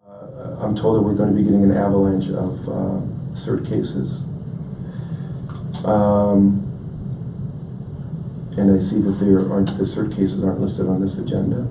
I'm told that we're going to be getting an avalanche of CIRT cases. And I see that the CIRT cases aren't listed on this agenda.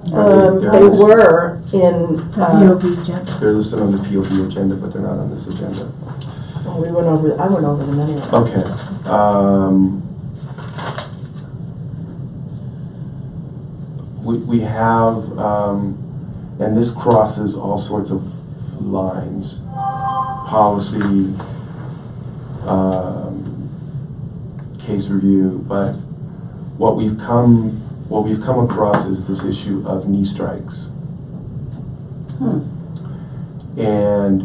They were in POB agenda. They're listed on the POB agenda, but they're not on this agenda. I went over them anyway. Okay. We have, and this crosses all sorts of lines, policy, case review, but what we've come across is this issue of knee strikes. And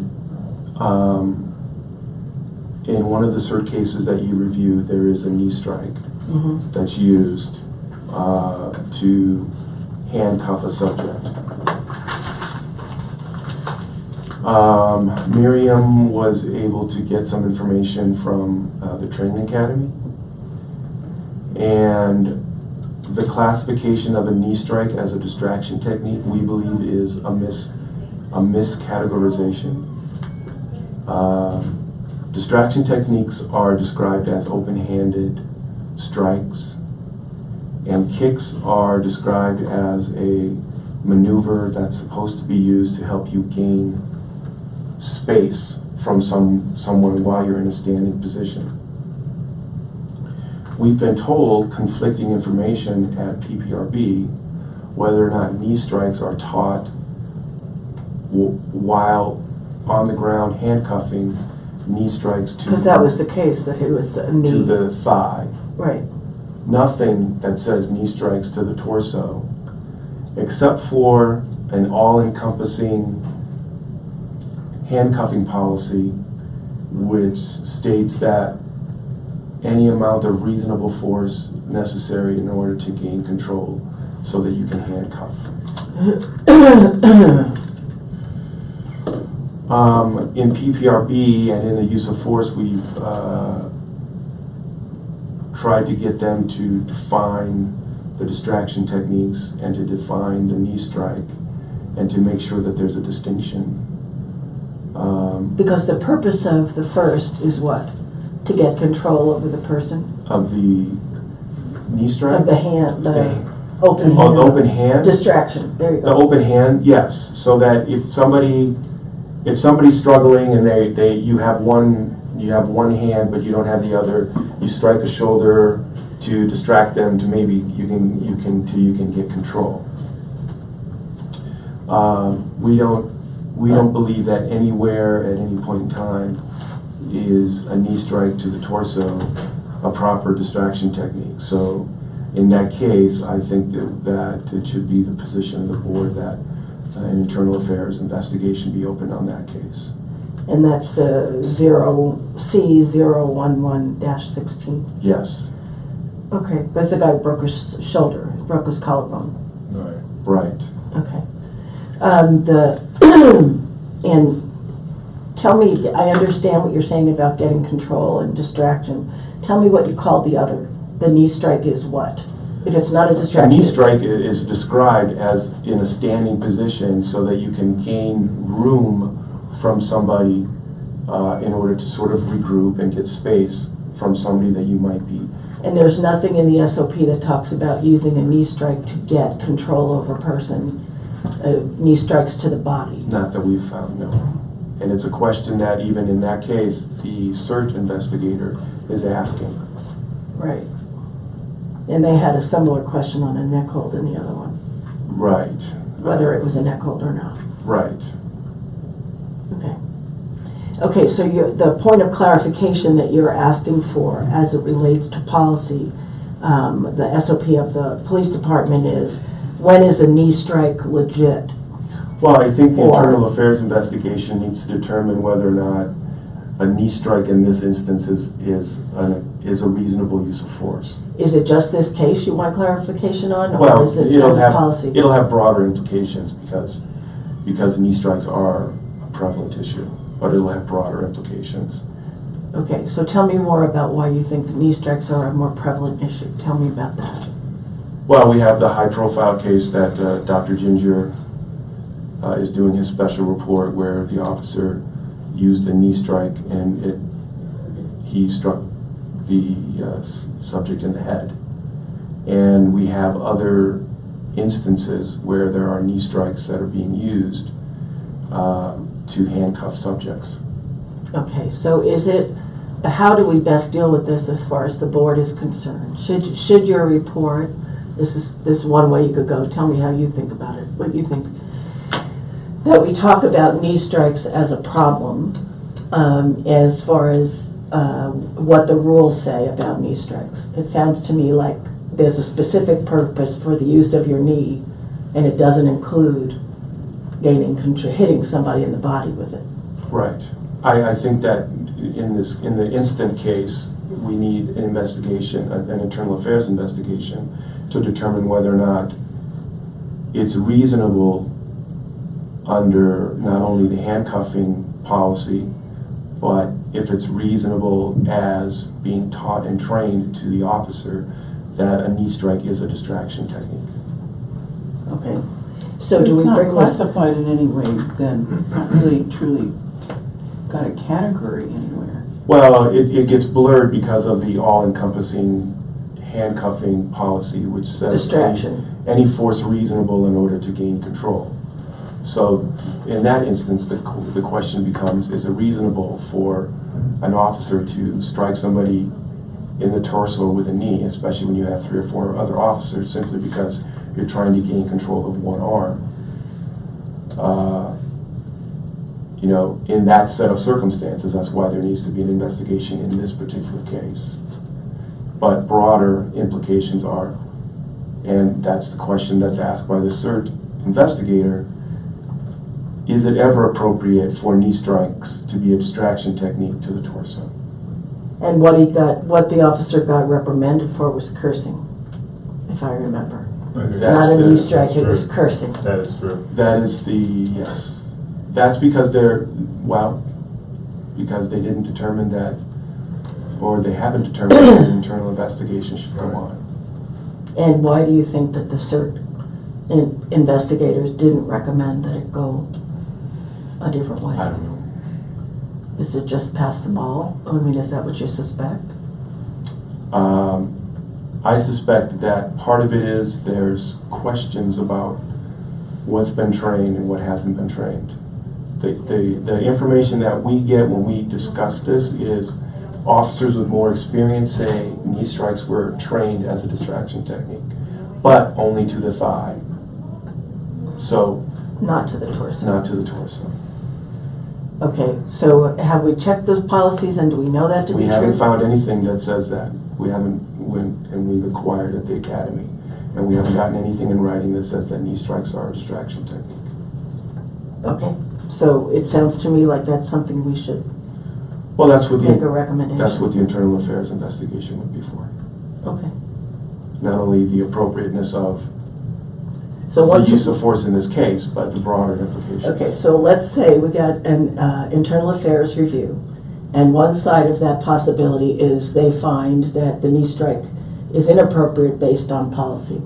in one of the CIRT cases that you reviewed, there is a knee strike that's used to handcuff a subject. Miriam was able to get some information from the training academy, and the classification of a knee strike as a distraction technique, we believe, is a miscategorization. Distraction techniques are described as open-handed strikes, and kicks are described as a maneuver that's supposed to be used to help you gain space from someone while you're in a standing position. We've been told conflicting information at PPRB whether or not knee strikes are taught while on the ground handcuffing, knee strikes to, Because that was the case, that it was a knee. to the thigh. Right. Nothing that says knee strikes to the torso, except for an all-encompassing handcuffing policy which states that any amount of reasonable force necessary in order to gain control so that you can handcuff. In PPRB and in the use of force, we've tried to get them to define the distraction techniques and to define the knee strike and to make sure that there's a distinction. Because the purpose of the first is what? To get control over the person? Of the knee strike? Of the hand, the open hand. Oh, the open hand? Distraction, there you The go. open hand, yes. So that if somebody's struggling and you have one hand but you don't have the other, you strike a shoulder to distract them to maybe you can get control. We don't believe that anywhere at any point in time is a knee strike to the torso a proper distraction technique. So in that case, I think that it should be the position of the board that an internal affairs investigation be opened on that case. And that's the C011-16. Yes. Okay, that's the guy who broke his shoulder, broke his collarbone. Right. Okay. And tell me, I understand what you're saying about getting control and distraction. Tell me what you call the other. The knee strike is what? If it's not a A distraction. knee strike is described as in a standing position so that you can gain room from somebody in order to sort of regroup and get space from somebody that you might be. And there's nothing in the SOP that talks about using a knee strike to get control over a person, knee strikes to the body. Not that we've found, no. And it's a question that even in that case, the CIRT investigator is asking. Right. And they had a similar question on a neck hold in the other one, Right. whether it was a neck hold or not. Right. Okay. Okay, so the point of clarification that you're asking for as it relates to policy, the SOP of the police department is, when is a knee strike legit? Well, I think the internal affairs investigation needs to determine whether or not a knee strike in this instance is a reasonable use of force. Is it just this case you want clarification on, or Well, is it as a policy? it'll have broader implications because knee strikes are a prevalent issue, but it'll have broader implications. Okay, so tell me more about why you think knee strikes are a more prevalent issue. Tell me about that. Well, we have the high-profile case that Dr. Ginger is doing his special report where the officer used a knee strike and he struck the subject in the head. And we have other instances where there are knee strikes that are being used to handcuff subjects. Okay, so how do we best deal with this as far as the board is concerned? Should your report, this is one way you could go, tell me how you think about it, what you think, that we talk about knee strikes as a problem as far as what the rules say about knee strikes. It sounds to me like there's a specific purpose for the use of your knee, and it doesn't include hitting somebody in the body with it. Right. I think that in the instant case, we need an investigation, an internal affairs investigation, to determine whether or not it's reasonable under not only the handcuffing policy, but if it's reasonable as being taught and trained to the officer that a knee strike is a distraction technique. Okay. So do we bring It's not classified in any way then? It's not really truly got a category anywhere. Well, it gets blurred because of the all-encompassing handcuffing policy, which says distraction? any force reasonable in order to gain control. So in that instance, the question becomes, is it reasonable for an officer to strike somebody in the torso with a knee, especially when you have 3 or 4 other officers, simply because you're trying to gain control of one arm? You know, in that set of circumstances, that's why there needs to be an investigation in this particular case. But broader implications are, and that's the question that's asked by the CIRT investigator, is it ever appropriate for knee strikes to be a distraction technique to the torso? And what the officer got reprimanded for was cursing, if I remember. Not a knee strike, it was cursing. That is true. That is yes. That's because because they didn't determine that, or they haven't determined that an internal investigation should go on. And why do you think that the CIRT investigators didn't recommend that it go a different way? I don't know. Is it just pass the ball? I mean, is that what you suspect? I suspect that part of it is there's questions about what's been trained and what hasn't been trained. The information that we get when we discuss this is officers with more experience say knee strikes were trained as a distraction technique, but only to the thigh. So Not to the torso. not to the torso. Okay, so have we checked those policies and do we know that to be We true? haven't found anything that says that. We haven't and we've acquired at the academy, and we haven't gotten anything in writing that says that knee strikes are a distraction technique. Okay, so it sounds to me like that's something we should Well, that's what make a recommendation. that's what the internal affairs investigation would be for. Okay. Not only the appropriateness of So the once use of force in this case, but the broader implications. Okay, so let's say we got an internal affairs review, and one side of that possibility is they find that the knee strike is inappropriate based on policy.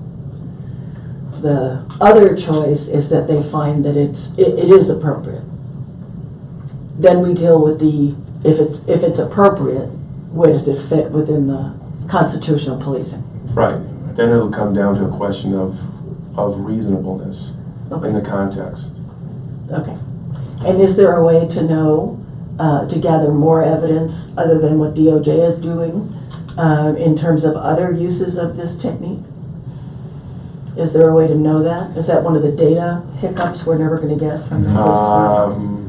The other choice is that they find that it is appropriate. Then we deal with if it's appropriate, where does it fit within the constitutional policing? Right. Then it'll come down to a question of reasonableness in the context. Okay. And is there a way to know, to gather more evidence other than what DOJ is doing in terms of other uses of this technique? Is there a way to know that? Is that one of the data hiccups we're never going to get from the police department?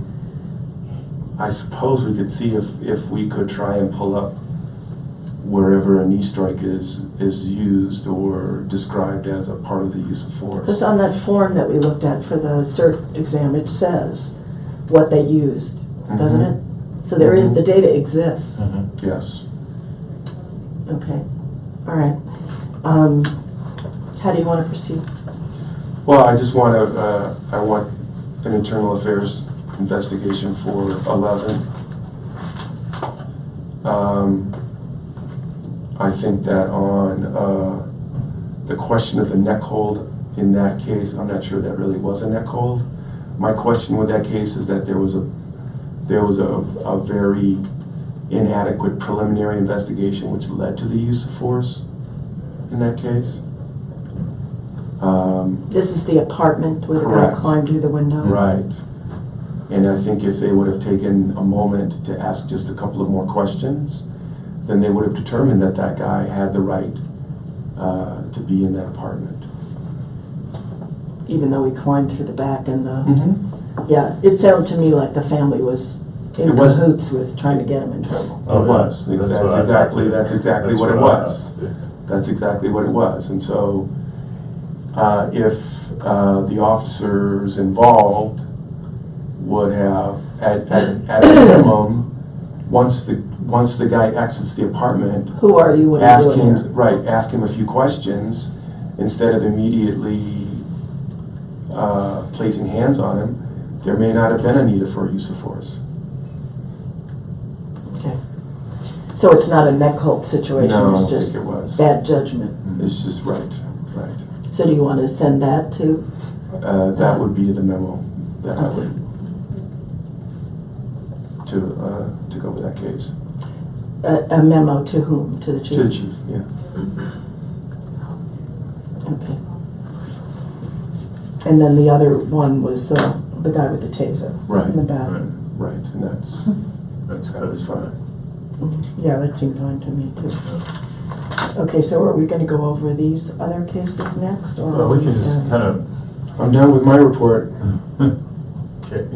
I suppose we could see if we could try and pull up wherever a knee strike is used or described as a part of the use of force. Because on that form that we looked at for the CIRT exam, it says what they used, doesn't it? So there is, the data exists. Yes. Okay, all right. How do you want to proceed? Well, I just want I want an internal affairs investigation for 11. I think that on the question of the neck hold, in that case, I'm not sure that really was a neck hold. My question with that case is that there was a very inadequate preliminary investigation which led to the use of force in that case. This is the apartment where the guy Correct. climbed through the window? Right. And I think if they would have taken a moment to ask just a couple of more questions, then they would have determined that that guy had the right to be in that apartment. Even though he climbed through the back and the... Mm-hmm. Yeah, it sounded to me like the family was in It was- cahoots with trying to get him in trouble. It was. That's That's what I exactly thought. that's exactly That's what it I was. thought, yeah. That's exactly what it was. And so, if the officers involved would have, at a minimum, once the guy exits the apartment, Who are you? What are you doing here? ask him a few questions instead of immediately placing hands on him, there may not have been a need for use of force. Okay. So it's not a neck hold situation, No, I don't it's just think it was. bad judgment. It's just right. So do you want to send that to? That would be the memo that I would to go with that case. A memo to whom? To the chief? To the chief, yeah. Okay. And then the other one was the guy with the taser Right. in the bathroom. Right, and that's fine. Yeah, that seemed fine to me too. Okay, so are we gonna go over these other cases next, or? Well, we can just kind of, I'm done with my report. okay.